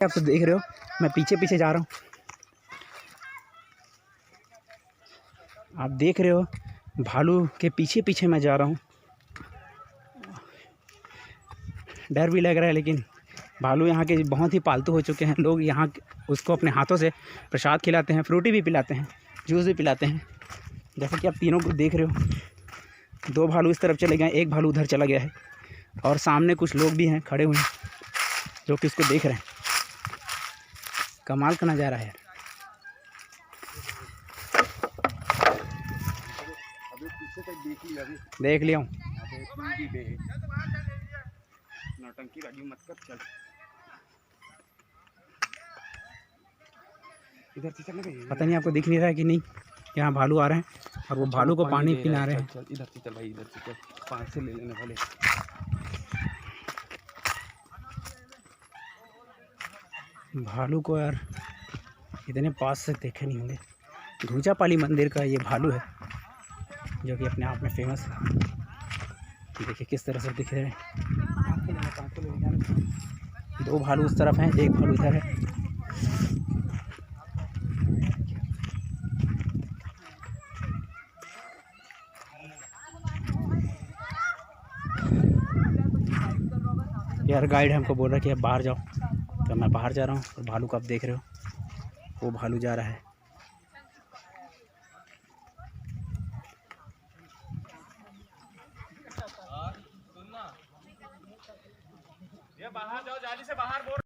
आप तो देख रहे हो मैं पीछे पीछे जा रहा हूँ। आप देख रहे हो भालू के पीछे पीछे मैं जा रहा हूँ। डर भी लग रहा है, लेकिन भालू यहाँ के बहुत ही पालतू हो चुके हैं। लोग यहाँ उसको अपने हाथों से प्रसाद खिलाते हैं, फ्रूटी भी पिलाते हैं, जूस भी पिलाते हैं। जैसा कि आप तीनों को देख रहे हो, 2 भालू इस तरफ चले गए, 1 भालू उधर चला गया है और सामने कुछ लोग भी हैं खड़े हुए हैं जो कि इसको देख रहे हैं। कमाल का नज़ारा है यार। देख लिया हूँ। नौटंकी राजू मत कर, चल इधर से चलने। पता नहीं आपको दिख नहीं रहा है कि नहीं, यहाँ भालू आ रहे हैं और वो भालू को पानी पिला रहे हैं। चल इधर से चल भाई, इधर से चल, 5 से ले लेने वाले। भालू को यार इतने पास से देखे नहीं होंगे। धूजापाली मंदिर का ये भालू है जो कि अपने आप में फेमस है। देखिए किस तरह से दिख रहे हैं। 2 भालू उस तरफ हैं, 1 भालू इधर है। यार गाइड हमको बोल रहा है कि अब बाहर जाओ, तो मैं बाहर जा रहा हूँ और भालू को आप देख रहे हो, वो भालू जा रहा है। ये बाहर जाओ, जाली से बाहर बोल।